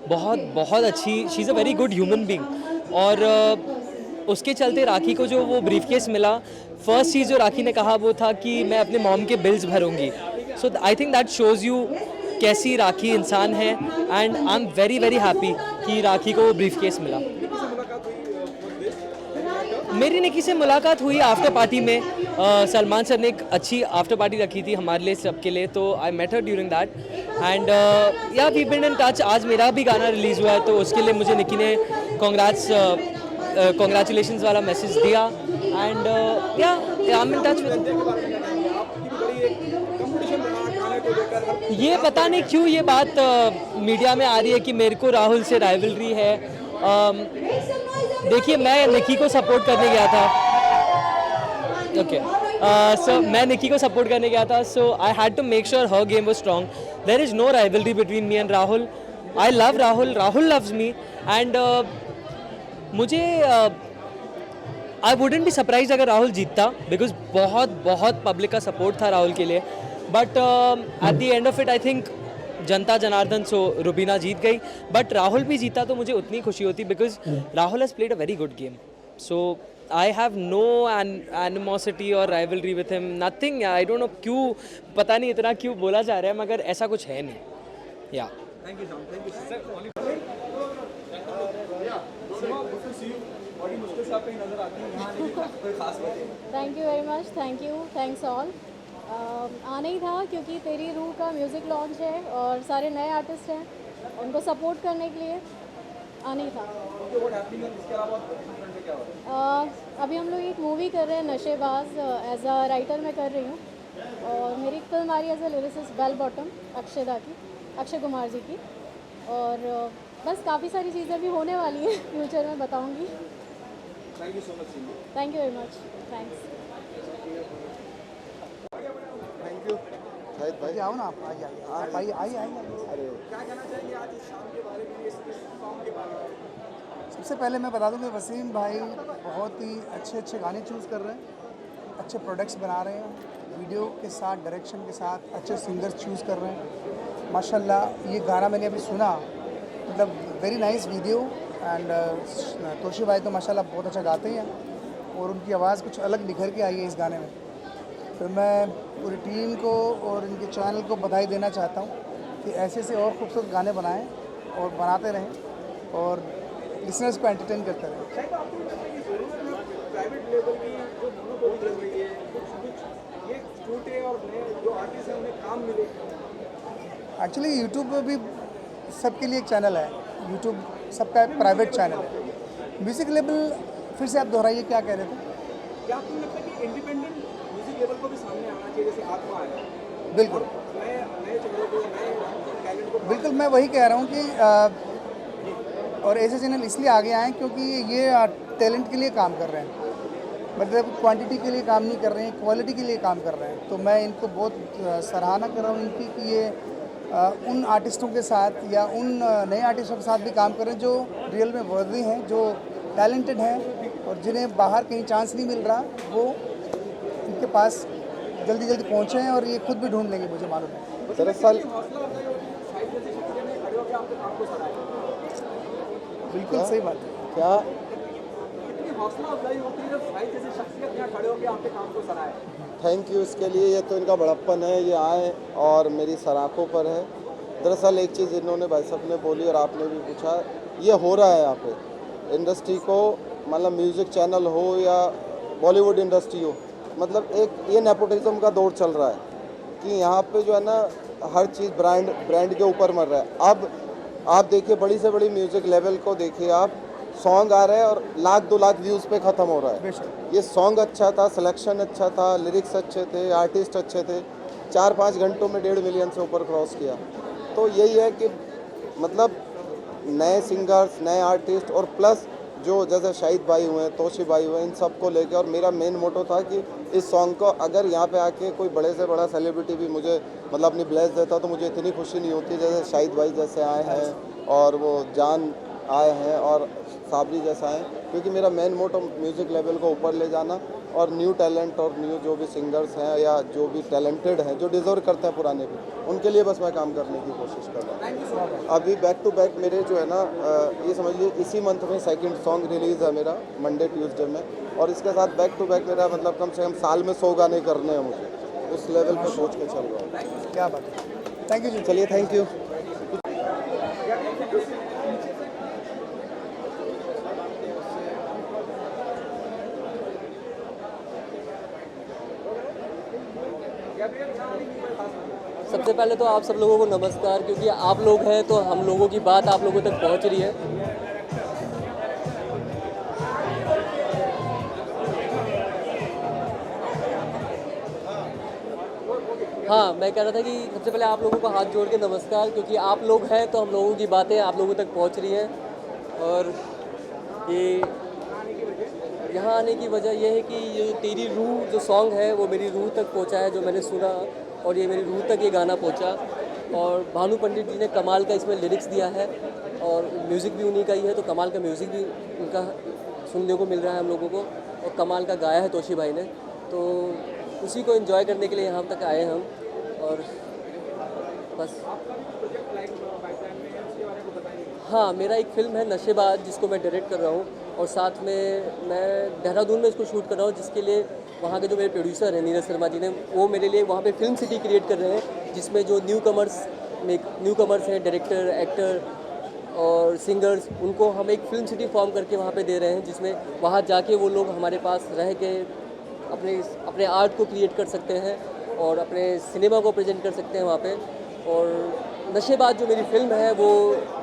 बहुत अच्छी। She is a very good human being, और उसके चलते राखी को जो वो ब्रीफ केस मिला, फर्स्ट चीज़ जो राखी ने कहा वो था कि मैं अपने मॉम के बिल्स भरूंगी। So I think that shows you कैसी राखी इंसान है, and I am very happy कि राखी को वो ब्रीफ केस मिला। मेरी निकी से मुलाकात हुई आफ्टर पार्टी में। सलमान सर ने एक अच्छी आफ्टर पार्टी रखी थी हमारे लिए सबके लिए, तो I met her during that and yeah we been in touch. आज मेरा भी गाना रिलीज़ हुआ है, तो उसके लिए मुझे निकी ने कॉन्ग्रेचुलेशंस वाला मैसेज दिया एंड या I am in touch with. ये पता नहीं क्यों ये बात मीडिया में आ रही है कि मेरे को राहुल से राइवलरी है। देखिए मैं निकी को सपोर्ट करने गया था, ओके सो मैं निकी को सपोर्ट करने गया था, so I had to make sure हर game was strong. There is no rivalry between me and Rahul. I love Rahul, Rahul loves me and मुझे आई वुडेंट बी सरप्राइज अगर राहुल जीतता, बिकॉज बहुत बहुत पब्लिक का सपोर्ट था राहुल के लिए। But at the end of it I think जनता जनार्दन, सो रुबीना जीत गई। बट राहुल भी जीता तो मुझे उतनी खुशी होती, because Rahul has played a very good game. So I have no animosity और rivalry with him, nothing. I don't know क्यों, पता नहीं इतना क्यों बोला जा रहा है, मगर ऐसा कुछ है नहीं। या थैंक यू सर। बड़ी मुश्किल से आप कहीं नजर आती हैं यहाँ, लेकिन कोई खास बात नहीं। Thank you very much, thank you, thanks all. आना ही था क्योंकि तेरी रूह का म्यूज़िक लॉन्च है और सारे नए आर्टिस्ट हैं, उनको सपोर्ट करने के लिए आना ही था। अभी हम लोग एक मूवी कर रहे हैं नशेबाज, एज अ राइटर मैं कर रही हूँ, और मेरी फिल्म आ रही है as a lyricist Bell Bottom Akshay Kumar ji की, और बस काफ़ी सारी चीज़ें भी होने वाली हैं फ्यूचर में, बताऊँगी। Thank you so much. Thank you very much, thanks. Thank you Shahid भाई। आओ ना आप, आइए आइए। अरे क्या कहना चाहेंगे आज इस शाम के बारे में, इस सॉन्ग के बारे में? सबसे पहले मैं बता दूं कि वसीम भाई बहुत ही अच्छे गाने चूज़ कर रहे हैं, अच्छे प्रोडक्ट्स बना रहे हैं, वीडियो के साथ डायरेक्शन के साथ अच्छे सिंगर्स चूज़ कर रहे हैं। माशाल्लाह ये गाना मैंने अभी सुना, मतलब very nice video and Toshi भाई तो माशाल्लाह बहुत अच्छा गाते हैं और उनकी आवाज़ कुछ अलग निखर के आई है इस गाने में। तो मैं पूरी टीम को और इनके चैनल को बधाई देना चाहता हूँ कि ऐसे से और खूबसूरत गाने बनाएं और बनाते रहें और लिसनर्स को एंटरटेन करते रहें। प्राइवेट लेवल की जो मोनोपोली लग रही है, कुछ ये छोटे और नए जो आर्टिस्ट हैं उन्हें काम मिले। एक्चुअली यूट्यूब पर भी सबके लिए एक चैनल है, यूट्यूब सबका प्राइवेट चैनल है। म्यूज़िक लेवल फिर से आप दोहराइए, क्या कह रहे थे? क्या आपको लगता है कि इंडिपेंडेंट म्यूजिक लेवल को भी सामने आना चाहिए, जैसे आत्मा आया? बिल्कुल, नए चैनलों को, नए टैलेंट को। बिल्कुल मैं वही कह रहा हूँ कि और ऐसे चैनल इसलिए आगे आए क्योंकि ये टैलेंट के लिए काम कर रहे हैं, मतलब क्वांटिटी के लिए काम नहीं कर रहे हैं, क्वालिटी के लिए काम कर रहे हैं। तो मैं इनको बहुत सराहना कर रहा हूँ इनकी कि ये उन आर्टिस्टों के साथ या उन नए आर्टिस्टों के साथ भी काम कर रहे हैं जो रियल में वर्दी हैं, जो टैलेंटेड हैं और जिन्हें बाहर कहीं चांस नहीं मिल रहा, वो इनके पास जल्दी पहुँचे हैं और ये खुद भी ढूंढ लेंगे, मुझे मालूम है। दरअसल बिल्कुल सही बात है। क्या हौसला अफजाई होती है जब शाहिद जैसी शख्सियत यहाँ खड़े होकर आपके काम को सराहे। थैंक यू इसके लिए, ये तो इनका बड़प्पन है, ये आए और मेरी सराखों पर है। दरअसल एक चीज़ इन्होंने भाई साहब ने बोली और आपने भी पूछा, ये हो रहा है यहाँ पे इंडस्ट्री को, मतलब म्यूज़िक चैनल हो या बॉलीवुड इंडस्ट्री हो, मतलब एक ये नेपोटिज्म का दौर चल रहा है कि यहाँ पे जो है ना हर चीज़ ब्रांड के ऊपर मर रहा है। अब आप देखिए बड़ी से बड़ी म्यूज़िक लेवल को देखिए आप, सॉन्ग आ रहे हैं और 1-2 लाख व्यूज़ पे ख़त्म हो रहा है। ये सॉन्ग अच्छा था, सिलेक्शन अच्छा था, लिरिक्स अच्छे थे, आर्टिस्ट अच्छे थे, 4-5 घंटों में 1.5 मिलियन से ऊपर क्रॉस किया। तो यही है कि मतलब नए सिंगर्स, नए आर्टिस्ट और प्लस जो जैसे शाहिद भाई हुए, तोशी भाई हुए, इन सब को लेकर, और मेरा मेन मोटो था कि इस सॉन्ग को अगर यहाँ पे आके कोई बड़े से बड़ा सेलिब्रिटी भी मुझे मतलब अपनी ब्लेस देता तो मुझे इतनी खुशी नहीं होती जैसे शाहिद भाई जैसे आए हैं और वो जान आए हैं और साबरी जैसा है, क्योंकि मेरा मेन मोटो म्यूज़िक लेवल को ऊपर ले जाना और न्यू टैलेंट और न्यू जो भी सिंगर्स हैं या जो भी टैलेंटेड हैं, जो डिज़र्व करते हैं पुराने भी, उनके लिए बस मैं काम करने की कोशिश कर रहा हूँ। अभी बैक टू बैक मेरे जो है ना ये समझ लीजिए इसी मंथ में 2nd सॉन्ग रिलीज़ है मेरा, मंडे ट्यूसडे में, और इसके साथ बैक टू बैक मेरा मतलब कम से कम साल में 100 गाने करने हैं मुझे, उस लेवल पर सोच के चल रहा हूँ। क्या बात है, थैंक यू जी। चलिए थैंक यू। सबसे पहले तो आप सब लोगों को नमस्कार, क्योंकि आप लोग हैं तो हम लोगों की बात आप लोगों तक पहुंच रही है। हाँ, मैं कह रहा था कि सबसे पहले आप लोगों को हाथ जोड़ के नमस्कार, क्योंकि आप लोग हैं तो हम लोगों की बातें आप लोगों तक पहुंच रही हैं। और ये यहाँ आने की वजह यह है कि ये तेरी रूह जो सॉन्ग है वो मेरी रूह तक पहुँचा है, जो मैंने सुना और ये मेरी रूह तक ये गाना पहुँचा। और भानु पंडित जी ने कमाल का इसमें लिरिक्स दिया है और म्यूज़िक भी उन्हीं का ही है, तो कमाल का म्यूज़िक भी उनका सुनने को मिल रहा है हम लोगों को, और कमाल का गाया है तोशी भाई ने, तो उसी को एंजॉय करने के लिए यहाँ तक आए हम। और बस हाँ, मेरा एक फ़िल्म है नशेबाज जिसको मैं डायरेक्ट कर रहा हूँ, और साथ में मैं देहरादून में इसको शूट कर रहा हूँ, जिसके लिए वहाँ के जो मेरे प्रोड्यूसर हैं नीरज शर्मा जी ने, वो मेरे लिए वहाँ पे फिल्म सिटी क्रिएट कर रहे हैं, जिसमें जो न्यू कमर्स हैं, डायरेक्टर, एक्टर और सिंगर्स, उनको हम एक फिल्म सिटी फॉर्म करके वहाँ पे दे रहे हैं, जिसमें वहाँ जाके वो लोग हमारे पास रह के अपने आर्ट को क्रिएट कर सकते हैं और अपने सिनेमा को प्रेजेंट कर सकते हैं वहाँ पे। और नशेबाज जो मेरी फिल्म है वो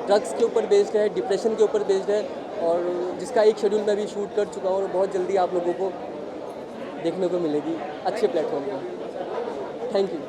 ड्रग्स के ऊपर बेस्ड है, डिप्रेशन के ऊपर बेस्ड है, और जिसका एक शेड्यूल मैं भी शूट कर चुका हूँ और बहुत जल्दी आप लोगों को देखने को मिलेगी अच्छे प्लेटफॉर्म पर। Thank you.